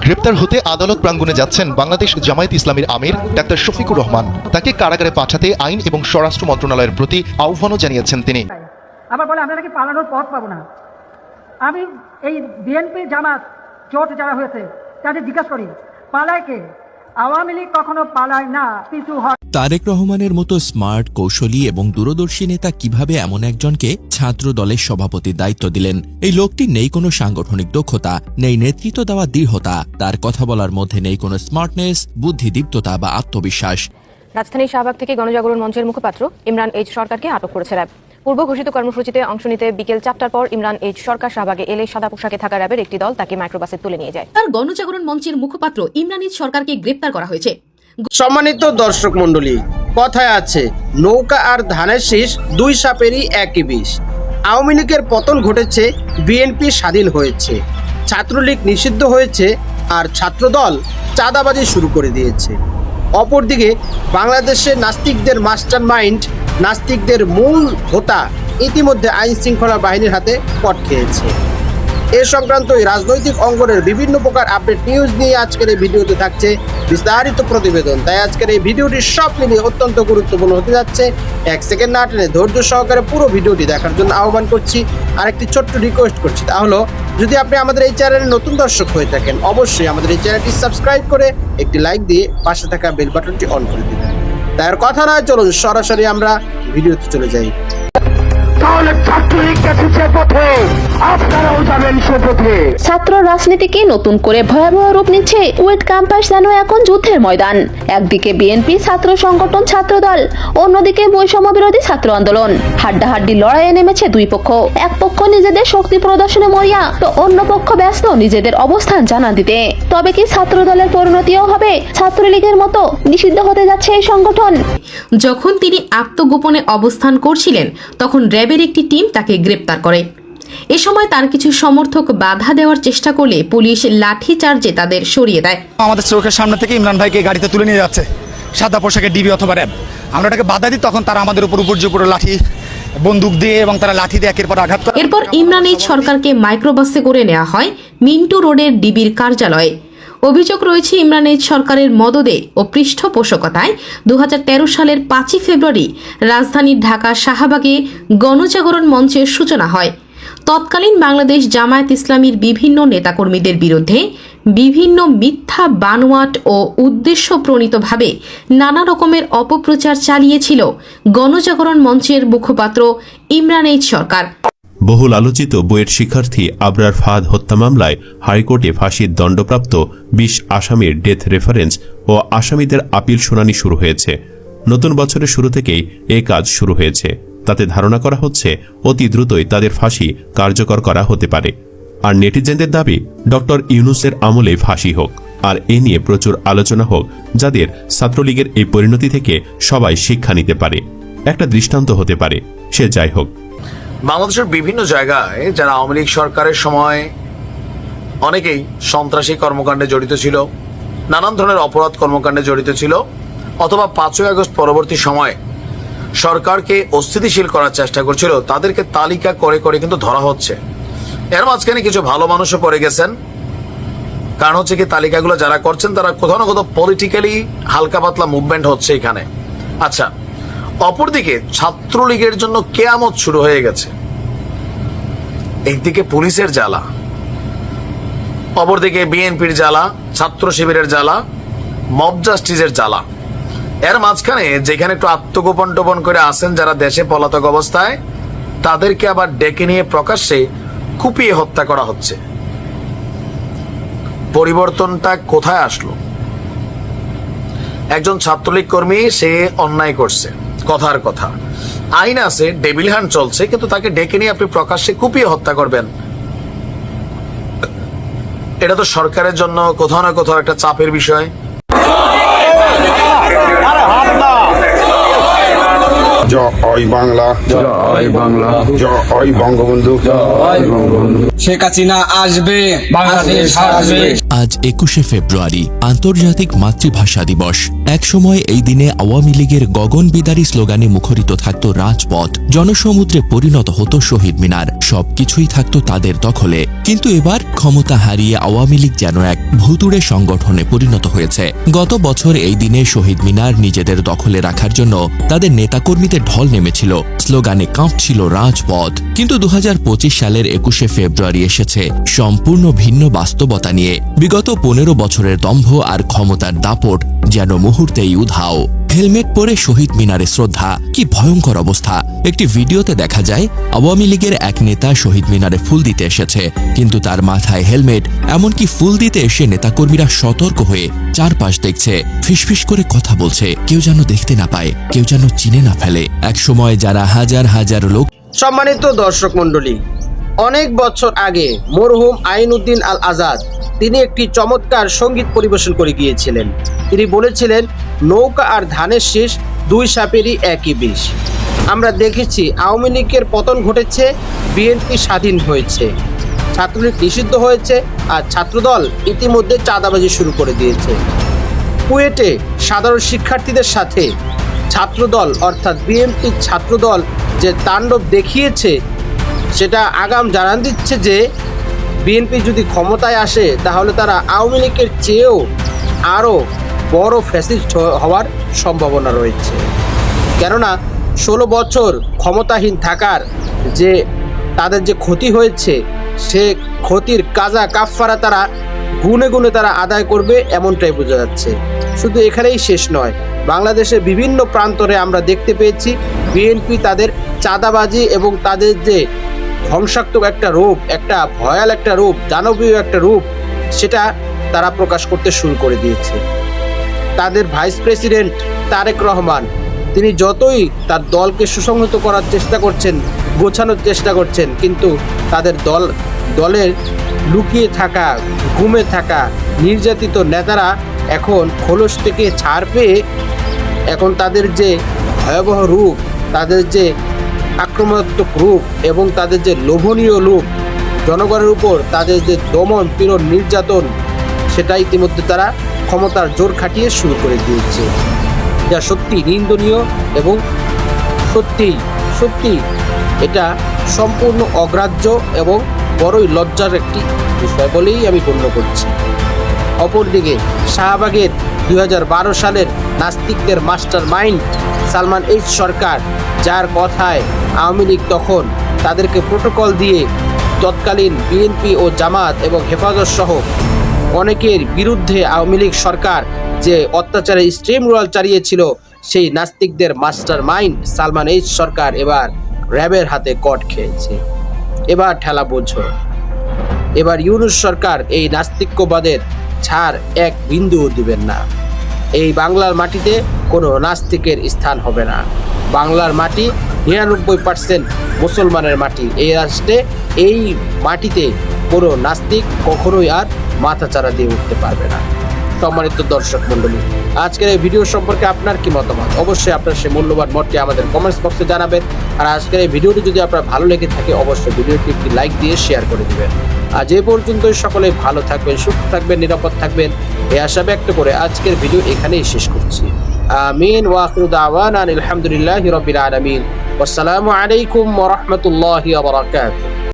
গ্রেপ্তার হতে আদালত প্রাঙ্গণে যাচ্ছেন বাংলাদেশ জামায়াত ইসলামীর আমির ডাক্তার শফিকুর রহমান। তাকে কারাগারে পাঠাতে আইন এবং স্বরাষ্ট্র মন্ত্রণালয়ের প্রতি আহ্বানও জানিয়েছেন তিনি। আবার বলে আমরা নাকি পালানোর পথ পাবো না। আমি এই বিএনপি জামাত জোট যারা হয়েছে তাদের জিজ্ঞাসা করি, পালায় কে? আওয়ামী লীগ কখনো পালায় না, পিছু হয়। তারেক রহমানের মতো স্মার্ট, কৌশলী এবং দূরদর্শী নেতা কিভাবে এমন একজনকে ছাত্র দলের সভাপতির দায়িত্ব দিলেন? এই লোকটির নেই কোনো সাংগঠনিক দক্ষতা, নেই নেতৃত্ব দেওয়ার দৃঢ়তা, তার কথা বলার মধ্যে নেই কোনো স্মার্টনেস, বুদ্ধিদীপ্ততা বা আত্মবিশ্বাস। রাজধানীর শাহবাগ থেকে গণজাগরণ মঞ্চের মুখপাত্র ইমরান এইচ সরকারকে আটক করেছে র্যাব। পূর্ব ঘোষিত কর্মসূচিতে অংশ নিতে বিকেল 4টার পর ইমরান এইচ সরকার শাহবাগে এলে সাদা পোশাকে থাকা র্যাবের একটি দল তাকে মাইক্রোবাসে তুলে নিয়ে যায়। তার গণজাগরণ মঞ্চের মুখপাত্র ইমরান এইচ সরকারকে গ্রেপ্তার করা হয়েছে। সম্মানিত দর্শক মণ্ডলী, কথায় আছে নৌকা আর ধানের শীষ দুই সাপেরই একই বিষ। আওয়ামী লীগের পতন ঘটেছে, বিএনপি স্বাধীন হয়েছে, ছাত্রলীগ নিষিদ্ধ হয়েছে, আর ছাত্রদল চাঁদাবাজি শুরু করে দিয়েছে। অপরদিকে বাংলাদেশে নাস্তিকদের মাস্টার মাইন্ড, নাস্তিকদের মূল হোতা ইতিমধ্যে আইন শৃঙ্খলা বাহিনীর হাতে পট খেয়েছে। এ সংক্রান্ত এই রাজনৈতিক অঙ্গনের বিভিন্ন প্রকার আপডেট নিউজ নিয়ে আজকের এই ভিডিওতে থাকছে বিস্তারিত প্রতিবেদন। তাই আজকের এই ভিডিওটি সব মিলিয়ে অত্যন্ত গুরুত্বপূর্ণ হতে যাচ্ছে। 1 সেকেন্ড না টেনে ধৈর্য সহকারে পুরো ভিডিওটি দেখার জন্য আহ্বান করছি। আর একটি ছোট্ট রিকোয়েস্ট করছি, তা হলো যদি আপনি আমাদের এই চ্যানেলে নতুন দর্শক হয়ে থাকেন, অবশ্যই আমাদের এই চ্যানেলটি সাবস্ক্রাইব করে একটি লাইক দিয়ে পাশে থাকা বেল বাটনটি অন করে দিবেন। তাই আর কথা নয়, চলুন সরাসরি আমরা ভিডিওতে চলে যাই। ছাত্র রাজনীতিকে নতুন করে ভয়াবহ রূপ নিচ্ছে। কুয়েট ক্যাম্পাস যেন এখন যুদ্ধের ময়দান। একদিকে বিএনপি ছাত্র সংগঠন ছাত্রদল, অন্যদিকে বৈষম্য বিরোধী ছাত্র আন্দোলন। হাড্ডাহাড্ডি লড়াইয়ে নেমেছে দুই পক্ষ। এক পক্ষ নিজেদের শক্তি প্রদর্শনে মরিয়া, তো অন্য পক্ষ ব্যস্ত নিজেদের অবস্থান জানান দিতে। তবে কি ছাত্রদলের পরিণতিও হবে ছাত্রলীগের মতো? নিষিদ্ধ হতে যাচ্ছে এই সংগঠন। যখন তিনি আত্মগোপনে অবস্থান করছিলেন তখন র্যাবের একটি টিম তাকে গ্রেপ্তার করে। এ সময় তার কিছু সমর্থক বাধা দেওয়ার চেষ্টা করলে পুলিশ লাঠি চার্জে তাদের সরিয়ে দেয়। আমাদের চোখের সামনে থেকে ইমরান ভাইকে গাড়িতে তুলে নিয়ে যাচ্ছে সাদা পোশাকে ডিবি অথবা র্যাব। আমরা এটাকে বাধা দিই, তখন তারা আমাদের উপর লাঠি, বন্দুক দিয়ে এবং তারা লাঠি দিয়ে একের পর আঘাত করে। এরপর ইমরান এইচ সরকারকে মাইক্রোবাসে করে নেওয়া হয় মিন্টু রোডের ডিবির কার্যালয়ে। অভিযোগ রয়েছে ইমরান এইচ সরকারের মদদে ও পৃষ্ঠপোষকতায় 2013 সালের 5 ফেব্রুয়ারি রাজধানীর ঢাকা শাহবাগে গণজাগরণ মঞ্চের সূচনা হয়। তৎকালীন বাংলাদেশ জামায়াত ইসলামীর বিভিন্ন নেতাকর্মীদের বিরুদ্ধে বিভিন্ন মিথ্যা, বানোয়াট ও উদ্দেশ্য প্রণীতভাবে নানা রকমের অপপ্রচার চালিয়েছিল গণজাগরণ মঞ্চের মুখপাত্র ইমরান এইচ সরকার। বহুল আলোচিত বুয়েট শিক্ষার্থী আবরার ফাহাদ হত্যা মামলায় হাইকোর্টে ফাঁসির দণ্ডপ্রাপ্ত 20 আসামির ডেথ রেফারেন্স ও আসামিদের আপিল শুনানি শুরু হয়েছে। নতুন বছরের শুরু থেকেই এ কাজ শুরু হয়েছে। তাতে ধারণা করা হচ্ছে অতি দ্রুতই তাদের ফাঁসি কার্যকর করা হতে পারে। আর নেটিজেনদের দাবি ডক্টর ইউনূসের আমলে ফাঁসি হোক, আর এ নিয়ে প্রচুর আলোচনা হোক, যাদের ছাত্রলীগের এই পরিণতি থেকে সবাই শিক্ষা নিতে পারে, একটা দৃষ্টান্ত হতে পারে। সে যাই হোক, বাংলাদেশের বিভিন্ন জায়গায় যারা আওয়ামী লীগ সরকারের সময় অনেকেই সন্ত্রাসী কর্মকাণ্ডে জড়িত ছিল, নানান ধরনের অপরাধ কর্মকাণ্ডে জড়িত ছিল, অথবা 5ই আগস্ট পরবর্তী সময়ে সরকারকে অস্থিতিশীল করার চেষ্টা করছিল, তাদেরকে তালিকা করে করে কিন্তু ধরা হচ্ছে। এর মাঝখানে কিছু ভালো মানুষও পড়ে গেছেন। কারণ হচ্ছে কি, তালিকাগুলো যারা করছেন তারা কোথাও না কোথাও পলিটিক্যালি হালকা পাতলা মুভমেন্ট হচ্ছে এখানে। আচ্ছা, অপরদিকে ছাত্রলীগের জন্য কেয়ামত শুরু হয়ে গেছে। একদিকে পুলিশের জ্বালা, অপরদিকে বিএনপির জ্বালা, ছাত্র শিবিরের জ্বালা, মব জাস্টিসের জ্বালা। এর মাঝখানে যেখানে একটু আত্মগোপন টোপন করে আসেন যারা দেশে পলাতক অবস্থায়, তাদেরকে আবার ডেকে নিয়ে প্রকাশ্যে কুপিয়ে হত্যা করা হচ্ছে। পরিবর্তনটা কোথায় আসলো? একজন ছাত্রলীগ কর্মী, সে অন্যায় করছে, কথার কথা, আইন আছে, ডেভিল হ্যান্ড চলছে, কিন্তু তাকে ডেকে নিয়ে আপনি প্রকাশ্যে কুপিয়ে হত্যা করবেন। এটা তো সরকারের জন্য কোথাও না কোথাও একটা চাপের বিষয়। জয় বাংলা, জয় বাংলা, জয় বঙ্গবন্ধু, জয় বঙ্গবন্ধু। শেখ হাসিনা আসবে, বাংলাদেশ আসবে। আজ 21শে ফেব্রুয়ারি আন্তর্জাতিক মাতৃভাষা দিবস। একসময় এই দিনে আওয়ামী লীগের গগনবিদারী স্লোগানে মুখরিত থাকত রাজপথ, জনসমুদ্রে পরিণত হতো শহীদ মিনার, সবকিছুই থাকতো তাদের দখলে। কিন্তু এবার ক্ষমতা হারিয়ে আওয়ামী লীগ যেন এক ভুতুড়ে সংগঠনে পরিণত হয়েছে। গত বছর এই দিনে শহীদ মিনার নিজেদের দখলে রাখার জন্য তাদের নেতাকর্মীদের ঢল নেমেছিল, স্লোগানে কাঁপছিল রাজপথ। কিন্তু 2025 সালের 21শে ফেব্রুয়ারি এসেছে সম্পূর্ণ ভিন্ন বাস্তবতা নিয়ে। বিগত 15 বছরের দম্ভ আর ক্ষমতার দাপট যেন মুহূর্তেই উধাও। হেলমেট পরে শহীদ মিনারে শ্রদ্ধা, কি ভয়ঙ্কর অবস্থা। একটি ভিডিওতে দেখা যায় আওয়ামী লীগের এক নেতা শহীদ মিনারে ফুল দিতে এসেছে, কিন্তু তার মাথায় হেলমেট। এমনকি ফুল দিতে এসে নেতাকর্মীরা সতর্ক হয়ে চারপাশ দেখছে, ফিসফিস করে কথা বলছে, কেউ যেন দেখতে না পায়, কেউ যেন চিনে না ফেলে। একসময় যারা হাজার হাজার লোক। সম্মানিত দর্শক মণ্ডলী, অনেক বছর আগে মরহুম আইনউদ্দিন আল আজাদ তিনি একটি চমৎকার সঙ্গীত পরিবেশন করে গিয়েছিলেন। তিনি বলেছিলেন, নৌকা আর ধানের শীষ, দুই সাপেরই একই বিষ। আমরা দেখেছি আওয়ামী লীগের পতন ঘটেছে, বিএনপি স্বাধীন হয়েছে, ছাত্রলীগ নিষিদ্ধ হয়েছে, আর ছাত্রদল ইতিমধ্যে চাঁদাবাজি শুরু করে দিয়েছে। কুয়েটে সাধারণ শিক্ষার্থীদের সাথে ছাত্রদল অর্থাৎ বিএনপি ছাত্রদল যে তাণ্ডব দেখিয়েছে, সেটা আগাম জানান দিচ্ছে যে বিএনপি যদি ক্ষমতায় আসে তাহলে তারা আওয়ামী লীগের চেয়েও আরও বড় ফ্যাসিস্ট হওয়ার সম্ভাবনা রয়েছে। কেননা 16 বছর ক্ষমতাহীন থাকার যে তাদের যে ক্ষতি হয়েছে, সে ক্ষতির কাজা কাফফারা তারা গুনে গুনে তারা আদায় করবে, এমনটাই বোঝা যাচ্ছে। শুধু এখানেই শেষ নয়, বাংলাদেশের বিভিন্ন প্রান্তরে আমরা দেখতে পেয়েছি বিএনপি তাদের চাঁদাবাজি এবং তাদের যে ধ্বংসাত্মক একটা রূপ, একটা ভয়াল একটা রূপ, দানবীয় একটা রূপ, সেটা তারা প্রকাশ করতে শুরু করে দিয়েছে। তাদের ভাইস প্রেসিডেন্ট তারেক রহমান তিনি যতই তার দলকে সুসংহত করার চেষ্টা করছেন, গোছানোর চেষ্টা করছেন, কিন্তু তাদের দলের লুকিয়ে থাকা, ঘুমে থাকা নির্যাতিত নেতারা এখন খোলস থেকে ছাড় পেয়ে এখন তাদের যে ভয়াবহ রূপ, তাদের যে আক্রমণাত্মক রূপ এবং তাদের যে লোভনীয় রূপ, জনগণের উপর তাদের যে দমন পীড়ন নির্যাতন, সেটা ইতিমধ্যে তারা ক্ষমতার জোর খাটিয়ে শুরু করে দিয়েছে, যা সত্যি নিন্দনীয় এবং সত্যি এটা সম্পূর্ণ অগ্রাহ্য এবং বড়ই লজ্জার একটি বিষয় বলেই আমি গণ্য করছি। অপরদিকে শাহবাগের 2012 সালের নাস্তিকদের মাস্টার মাইন্ড সালমান এইচ সরকার, যার কথায় আওয়ামী লীগ তখন তাদেরকে প্রোটোকল দিয়ে তৎকালীন বিএনপি ও জামাত এবং হেফাজত সহ অনেকের বিরুদ্ধে আওয়ামী লীগ সরকার যে অত্যাচারে স্ট্রিম রোল চালিয়েছিল, সেই নাস্তিকদের মাস্টার মাইন্ড সালমান এইচ সরকার এবার র্যাবের হাতে কট খেয়েছে। এবার ঠেলা বোঝো, এবার ইউনূস সরকার এই নাস্তিক্যবাদের ছাড় এক বিন্দুও দিবেন না। এই বাংলার মাটিতে কোনো নাস্তিকের স্থান হবে না। বাংলার মাটি 99% মুসলমানের মাটি। এই রাষ্ট্রে, এই মাটিতে কোনো নাস্তিক কখনোই আর মাথাচাড়া দিয়ে উঠতে পারবে না। সম্মানিত দর্শক মণ্ডলী, আজকের এই ভিডিও সম্পর্কে আপনার কি মতামত? অবশ্যই আপনার সেই মূল্যবান মতটি আমাদের কমেন্টস বক্সে জানাবেন। আর আজকের এই ভিডিওটি যদি আপনার ভালো লেগে থাকে, অবশ্যই ভিডিওটি একটি লাইক দিয়ে শেয়ার করে দিবেন। আজ এই পর্যন্তই, সকলে ভালো থাকবেন, সুস্থ থাকবেন, নিরাপদ থাকবেন, এই আশা ব্যক্ত করে আজকের ভিডিও এখানেই শেষ করছি। আমিন ওয়া আখিরু দাওয়ানা আলহামদুলিল্লাহি রাব্বিল আলামিন। ওয়াসসালামু আলাইকুম ওয়া রাহমাতুল্লাহি ওয়া বারাকাতুহু।